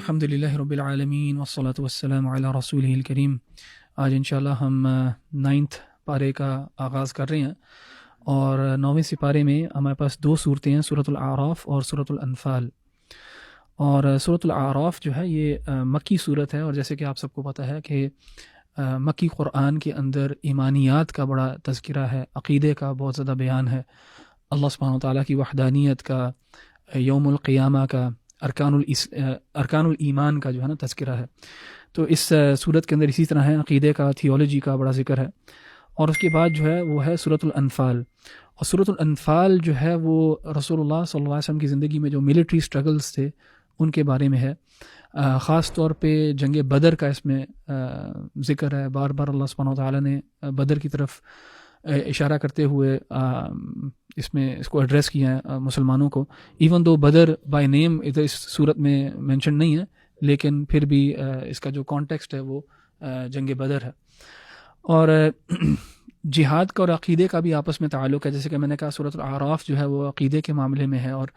الحمد للہ رب العالمین والصلاة والسلام علی رسولہ الکریم۔ آج انشاءاللہ ہم 9th پارے کا آغاز کر رہے ہیں، اور 9ویں سپارے میں ہمارے پاس دو صورتیں ہیں، سورۃ الاعراف اور سورۃ الانفال۔ اور سورۃ الاعراف جو ہے یہ مکی صورت ہے، اور جیسے کہ آپ سب کو پتہ ہے کہ مکی قرآن کے اندر ایمانیات کا بڑا تذکرہ ہے، عقیدے کا بہت زیادہ بیان ہے، اللہ سبحانہ وتعالیٰ کی وحدانیت کا، یوم القیامہ کا، ارکان الایمان کا جو ہے نا تذکرہ ہے۔ تو اس صورت کے اندر اسی طرح ہے، عقیدے کا، تھیولوجی کا بڑا ذکر ہے۔ اور اس کے بعد جو ہے وہ ہے سورۃ الانفال، اور سورۃ الانفال جو ہے وہ رسول اللہ صلی اللہ علیہ وسلم کی زندگی میں جو ملٹری سٹرگلز تھے ان کے بارے میں ہے، خاص طور پہ جنگ بدر کا اس میں ذکر ہے۔ بار بار اللہ سبحانہ وتعالیٰ نے بدر کی طرف اشارہ کرتے ہوئے اس کو ایڈریس کیا ہے مسلمانوں کو، even though Badr by name ادھر اس صورت میں مینشن نہیں ہے، لیکن پھر بھی اس کا جو کانٹیکسٹ ہے وہ جنگ بدر ہے۔ اور جہاد کا اور عقیدے کا بھی آپس میں تعلق ہے، جیسے کہ میں نے کہا سورۃ الاعراف جو ہے وہ عقیدے کے معاملے میں ہے، اور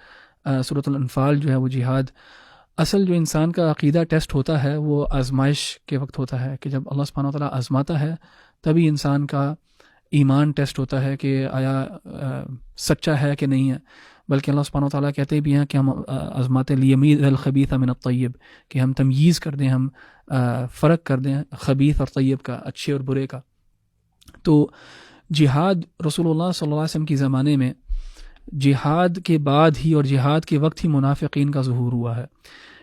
سورۃ الانفال جو ہے وہ جہاد۔ اصل جو انسان کا عقیدہ ٹیسٹ ہوتا ہے وہ آزمائش کے وقت ہوتا ہے، کہ جب اللہ سبحانہ وتعالیٰ آزماتا ہے تبھی انسان کا ایمان ٹیسٹ ہوتا ہے کہ آیا سچا ہے کہ نہیں ہے۔ بلکہ اللہ سبحانہ وتعالیٰ کہتے بھی ہیں کہ ہم آزماتے لیمیز الخبیث من الطیب، کہ ہم تمییز کر دیں، ہم فرق کر دیں خبیث اور طیب کا، اچھے اور برے کا۔ تو جہاد رسول اللہ صلی اللہ علیہ وسلم کی زمانے میں جہاد کے بعد ہی اور جہاد کے وقت ہی منافقین کا ظہور ہوا ہے۔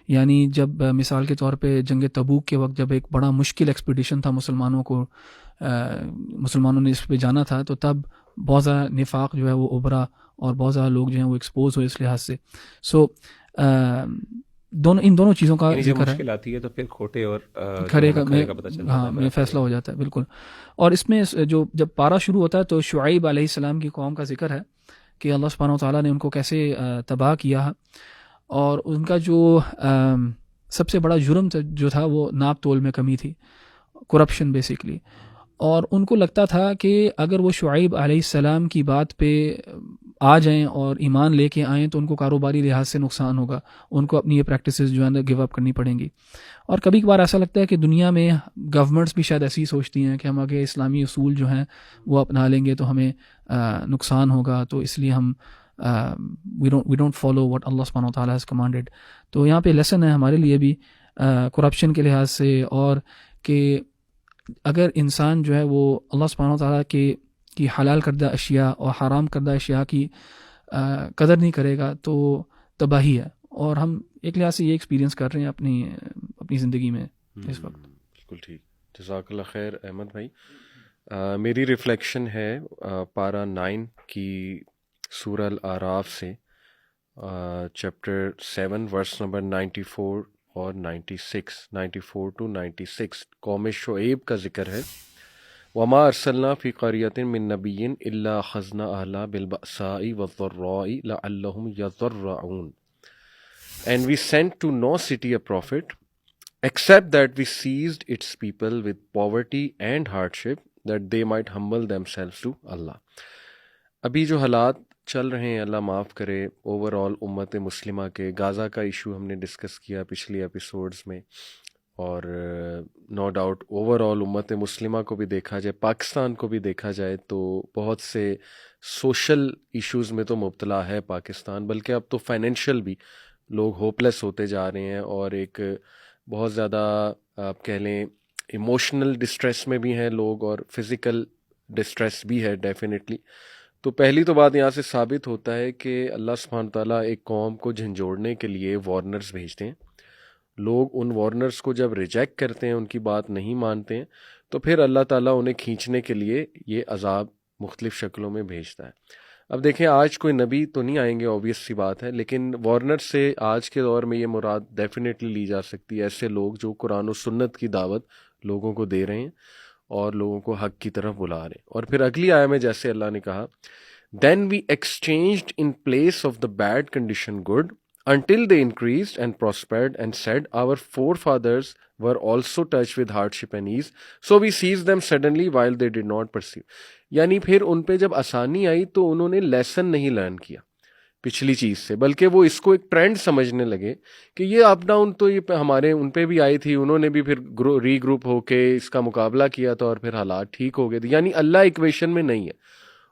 یعنی جب مثال کے طور پہ جنگ تبوک کے وقت جب ایک بڑا مشکل ایکسپیڈیشن تھا مسلمانوں نے اس پہ جانا تھا، تو تب بہت زیادہ نفاق جو ہے وہ ابھرا، اور بہت زیادہ لوگ جو ہیں وہ ایکسپوز ہوئے اس لحاظ سے۔ سو ان دونوں چیزوں کا ذکر ہے۔ مشکل آتی ہے تو پھر کھوٹے اور کھڑے کا میں فیصلہ ہو جاتا ہے، بالکل۔ اور اس میں جب پارہ شروع ہوتا ہے تو شعیب علیہ السلام کی قوم کا ذکر ہے کہ اللہ سبحانہ وتعالیٰ نے ان کو کیسے تباہ کیا، اور ان کا جو سب سے بڑا جرم جو تھا وہ ناپ تول میں کمی تھی، کرپشن بیسیکلی۔ اور ان کو لگتا تھا کہ اگر وہ شعیب علیہ السلام کی بات پہ آ جائیں اور ایمان لے کے آئیں تو ان کو کاروباری لحاظ سے نقصان ہوگا، ان کو اپنی یہ پریکٹسز جو ہے نا گیو اپ کرنی پڑیں گی۔ اور کبھی کبھار ایسا لگتا ہے کہ دنیا میں گورنمنٹس بھی شاید ایسی سوچتی ہیں کہ ہم اگر اسلامی اصول جو ہیں وہ اپنا لیں گے تو ہمیں نقصان ہوگا، تو اس لیے ہم we don't follow what Allah subhanahu wa ta'ala has commanded۔ تو یہاں پہ لیسن ہے ہمارے لیے بھی کرپشن کے لحاظ سے، اور کہ اگر انسان جو ہے وہ اللہ سبحانہ وتعالیٰ کی حلال کردہ اشیاء اور حرام کردہ اشیاء کی قدر نہیں کرے گا تو تباہی ہے۔ اور ہم ایک لحاظ سے یہ ایکسپیرینس کر رہے ہیں اپنی زندگی میں اس وقت۔ بالکل ٹھیک، جزاک اللہ خیر احمد بھائی۔ میری ریفلیکشن ہے پارہ 9 کی سورہ الاعراف سے، چیپٹر 7 ورس نمبر 94 اور 94 to 96 قوم شعیب کا ذکر ہے۔ وما ارسلنا فی قریۃ من نبی الا اخذنا اہلہا بالبأساء والضراء لعلہم یضرعون، and we sent to no city a prophet except that we seized its people with poverty and hardship that they might humble themselves to Allah۔ ابھی جو حالات چل رہے ہیں، اللہ معاف کرے، اوور آل امت مسلمہ کے، غازہ کا ایشو ہم نے ڈسکس کیا پچھلی ایپیسوڈز میں، اور نو ڈاؤٹ اوور آل امت مسلمہ کو بھی دیکھا جائے، پاکستان کو بھی دیکھا جائے تو بہت سے سوشل ایشوز میں تو مبتلا ہے پاکستان، بلکہ اب تو فائنینشیل بھی لوگ ہوپلیس ہوتے جا رہے ہیں، اور ایک بہت زیادہ آپ کہہ لیں ایموشنل ڈسٹریس میں بھی ہیں لوگ، اور فزیکل ڈسٹریس بھی ہے ڈیفینیٹلی۔ تو پہلی تو بات یہاں سے ثابت ہوتا ہے کہ اللہ سبحانہ تعالیٰ ایک قوم کو جھنجھوڑنے کے لیے وارنرز بھیجتے ہیں۔ لوگ ان وارنرز کو جب ریجیکٹ کرتے ہیں، ان کی بات نہیں مانتے ہیں، تو پھر اللہ تعالیٰ انہیں کھینچنے کے لیے یہ عذاب مختلف شکلوں میں بھیجتا ہے۔ اب دیکھیں، آج کوئی نبی تو نہیں آئیں گے، اوبویس سی بات ہے، لیکن وارنر سے آج کے دور میں یہ مراد ڈیفینیٹلی لی جا سکتی ہے ایسے لوگ جو قرآن و سنت کی دعوت لوگوں کو دے رہے ہیں اور لوگوں کو حق کی طرف بلا رہے ہیں۔ اور پھر اگلی آیت میں جیسے اللہ نے کہا، Then we exchanged in place of the bad condition good, until they increased and prospered and said, our forefathers were also touched with hardship and ease, so we seized them suddenly while they did not perceive۔ یعنی پھر ان پہ جب آسانی آئی تو انہوں نے lesson نہیں learn کیا، پچھلی چیز سے، بلکہ وہ اس کو ایک ٹرینڈ سمجھنے لگے کہ یہ اپ ڈاؤن تو یہ ہمارے ان پہ بھی آئی تھی، انہوں نے بھی پھر ری گروپ ہو کے اس کا مقابلہ کیا تھا اور پھر حالات ٹھیک ہو گئے تھے. یعنی اللہ ایکویشن میں نہیں ہے.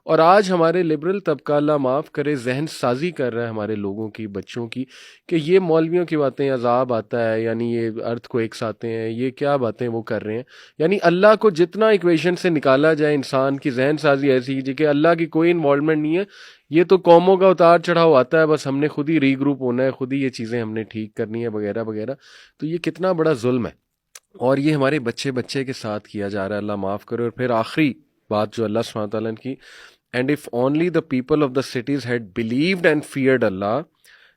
اور آج ہمارے لبرل طبقہ، اللہ معاف کرے، ذہن سازی کر رہا ہے ہمارے لوگوں کی، بچوں کی، کہ یہ مولویوں کی باتیں، عذاب آتا ہے، یعنی یہ ارتھ کو ایک آتے ہیں، یہ کیا باتیں وہ کر رہے ہیں. یعنی اللہ کو جتنا ایکویشن سے نکالا جائے، انسان کی ذہن سازی ایسی ہے کہ اللہ کی کوئی انوالومنٹ نہیں ہے، یہ تو قوموں کا اتار چڑھاؤ آتا ہے، بس ہم نے خود ہی ری گروپ ہونا ہے، خود ہی یہ چیزیں ہم نے ٹھیک کرنی ہے وغیرہ وغیرہ. تو یہ کتنا بڑا ظلم ہے، اور یہ ہمارے بچے کے ساتھ کیا جا رہا ہے، اللہ معاف کرے. اور پھر آخری بات جو اللہ سبحانہ تعالیٰ نے کی، and if only the people of the cities had believed and feared Allah,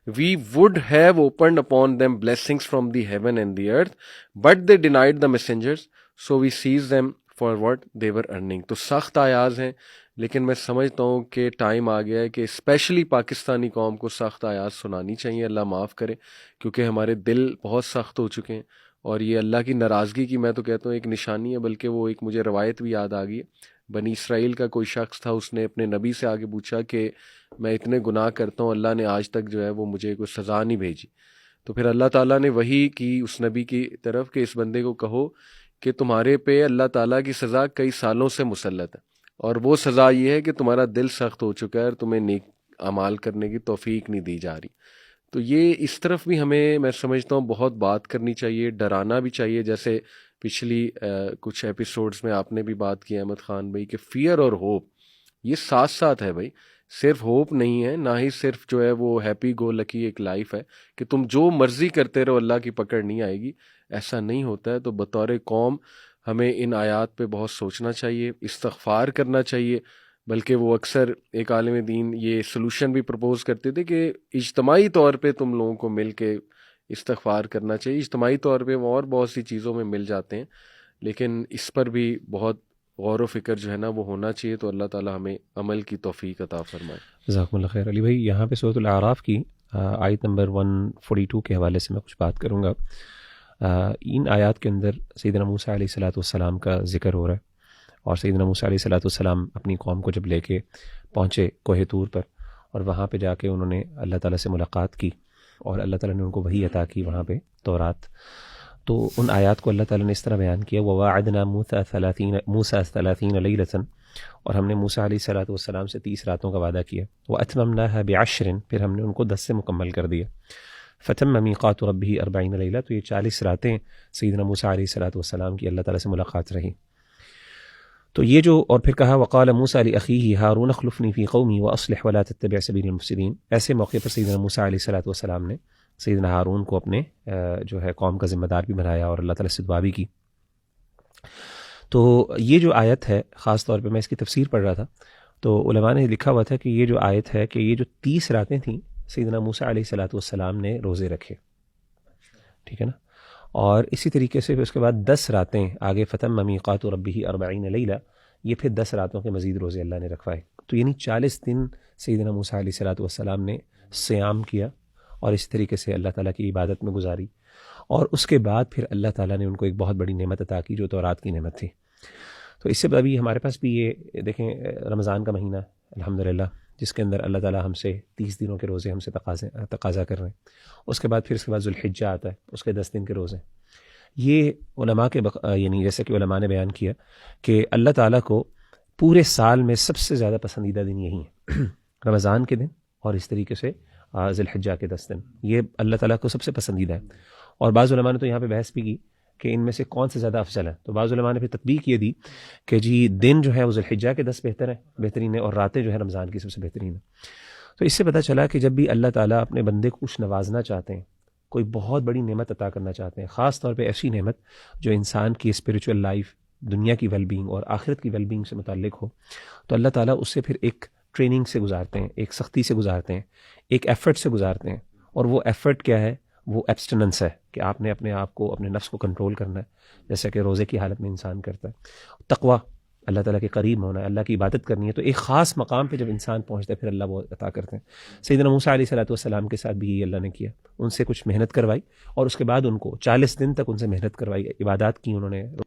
we would have opened upon them blessings from the heaven and the earth, but they denied the messengers, so we seized them for what they were earning. تو سخت آیات ہیں، لیکن میں سمجھتا ہوں کہ time آ گیا ہے کہ اسپیشلی پاکستانی قوم کو سخت آیات سنانی چاہیے، اللہ معاف کرے، کیونکہ ہمارے دل بہت سخت ہو چکے ہیں. اور یہ اللہ کی ناراضگی کی میں تو کہتا ہوں ایک نشانی ہے، بلکہ وہ ایک مجھے روایت بھی یاد آ گئی ہے. بنی اسرائیل کا کوئی شخص تھا، اس نے اپنے نبی سے آگے پوچھا کہ میں اتنے گناہ کرتا ہوں، اللہ نے آج تک جو ہے وہ مجھے کوئی سزا نہیں بھیجی. تو پھر اللہ تعالیٰ نے وحی کی اس نبی کی طرف کہ اس بندے کو کہو کہ تمہارے پہ اللہ تعالیٰ کی سزا کئی سالوں سے مسلط ہے، اور وہ سزا یہ ہے کہ تمہارا دل سخت ہو چکا ہے اور تمہیں نیک اعمال کرنے کی توفیق نہیں دی جا رہی. تو یہ اس طرف بھی ہمیں، میں سمجھتا ہوں، بہت بات کرنی چاہیے، ڈرانا بھی چاہیے. جیسے پچھلی کچھ ایپیسوڈز میں آپ نے بھی بات کی احمد خان بھائی، کہ فیئر اور ہوپ یہ ساتھ ساتھ ہے بھائی. صرف ہوپ نہیں ہے، نہ ہی صرف جو ہے وہ ہیپی گو لکی ایک لائف ہے کہ تم جو مرضی کرتے رہو اللہ کی پکڑ نہیں آئے گی، ایسا نہیں ہوتا ہے. تو بطور قوم ہمیں ان آیات پہ بہت سوچنا چاہیے، استغفار کرنا چاہیے. بلکہ وہ اکثر ایک عالم دین یہ سلوشن بھی پرپوز کرتے تھے کہ اجتماعی طور پہ تم لوگوں کو مل کے استغفار کرنا چاہیے. اجتماعی طور پہ وہ اور بہت سی چیزوں میں مل جاتے ہیں، لیکن اس پر بھی بہت غور و فکر جو ہے نا وہ ہونا چاہیے. تو اللہ تعالی ہمیں عمل کی توفیق عطا فرمائے. جزاکم اللہ خیر. علی بھائی، یہاں پہ سورۃ الاعراف کی آیت نمبر 142 کے حوالے سے میں کچھ بات کروں گا. ان آیات کے اندر سیدنا موسیٰ علیہ السلام کا ذکر ہو رہا ہے، اور سیدنا موسیٰ علیہ السلام اپنی قوم کو جب لے کے پہنچے کوہ طور پر، اور وہاں پہ جا کے انہوں نے اللہ تعالیٰ سے ملاقات کی، اور اللہ تعالیٰ نے ان کو وحی عطا کی وہاں پہ تورات. تو ان آیات کو اللہ تعالیٰ نے اس طرح بیان کیا، وَوَاعَدْنَا مُوسَىٰ 30 لَيْلَةً، اور ہم نے موسیٰ علیہ السلام سے 30 راتوں کا وعدہ کیا. وَأَتْمَمْنَاهَا بِعَشْرٍ، پھر ہم نے ان کو 10 سے مکمل کر دیا. فَتَمَّ مِيقَاتُ رَبِّهِ 40 لَيْلَةً، تو یہ 40 راتیں سیدنا موسیٰ علیہ السلام کی اللہ تعالیٰ سے ملاقات رہی. تو یہ جو، اور پھر کہا وقال موسیٰ لأخیہ ہارون اخلفنی فی قومی واصلح ولا تتبع سبیل المفسدین. ایسے موقع پر سیدنا موسیٰ علیہ السلام نے سیدنا ہارون کو اپنے جو ہے قوم کا ذمہ دار بھی بنایا اور اللہ تعالیٰ سے دعا بھی کی. تو یہ جو آیت ہے، خاص طور پہ میں اس کی تفسیر پڑھ رہا تھا تو علماء نے لکھا ہوا تھا کہ یہ جو آیت ہے کہ یہ جو 30 راتیں تھیں سیدنا موسیٰ علیہ السلام نے روزے رکھے، ٹھیک ہے نا. اور اسی طریقے سے اس کے بعد 10 راتیں آگے، فتم میقات ربہ 40 لیلہ، یہ پھر 10 راتوں کے مزید روزے اللہ نے رکھوائے. تو یعنی 40 دن سیدنا موسیٰ علیہ السلام نے صیام کیا اور اس طریقے سے اللہ تعالیٰ کی عبادت میں گزاری. اور اس کے بعد پھر اللہ تعالیٰ نے ان کو ایک بہت بڑی نعمت عطا کی جو تورات کی نعمت تھی. تو اس سے ابھی ہمارے پاس بھی یہ دیکھیں رمضان کا مہینہ الحمدللہ، جس کے اندر اللہ تعالیٰ ہم سے 30 دنوں کے روزے ہم سے تقاضا کر رہے ہیں. اس کے بعد پھر اس کے بعد ذوالحجہ آتا ہے، اس کے 10 دن کے روزے. یہ علماء کے یعنی جیسے کہ علماء نے بیان کیا کہ اللہ تعالیٰ کو پورے سال میں سب سے زیادہ پسندیدہ دن یہی ہیں، رمضان کے دن اور اس طریقے سے ذوالحجہ کے 10 دن، یہ اللہ تعالیٰ کو سب سے پسندیدہ ہے. اور بعض علماء نے تو یہاں پہ بحث بھی کی کہ ان میں سے کون سے زیادہ افضل ہے. تو بعض علماء نے پھر تطبیق یہ دی کہ جی دن جو ہے وہ ذوالحجہ کے 10 بہترین ہے، اور راتیں جو ہے رمضان کی سب سے بہترین ہیں. تو اس سے پتہ چلا کہ جب بھی اللہ تعالیٰ اپنے بندے کو کچھ نوازنا چاہتے ہیں، کوئی بہت بڑی نعمت عطا کرنا چاہتے ہیں، خاص طور پہ ایسی نعمت جو انسان کی اسپریچول لائف، دنیا کی ویل بینگ اور آخرت کی ویل بینگ سے متعلق ہو، تو اللہ تعالیٰ اس سے پھر ایک ٹریننگ سے گزارتے ہیں، ایک سختی سے گزارتے ہیں، ایک ایفرٹ سے گزارتے ہیں. اور وہ ایفرٹ کیا ہے؟ وہ ایبسٹیننس ہے کہ آپ نے اپنے آپ کو، اپنے نفس کو کنٹرول کرنا ہے، جیسا کہ روزے کی حالت میں انسان کرتا ہے. تقویٰ، اللہ تعالیٰ کے قریب ہونا ہے، اللہ کی عبادت کرنی ہے. تو ایک خاص مقام پہ جب انسان پہنچتا ہے پھر اللہ وہ عطا کرتے ہیں. سیدنا موسیٰ علیہ السلام کے ساتھ بھی یہی اللہ نے کیا، ان سے کچھ محنت کروائی اور اس کے بعد ان کو 40 دن تک ان سے محنت کروائی، عبادات کی انہوں نے.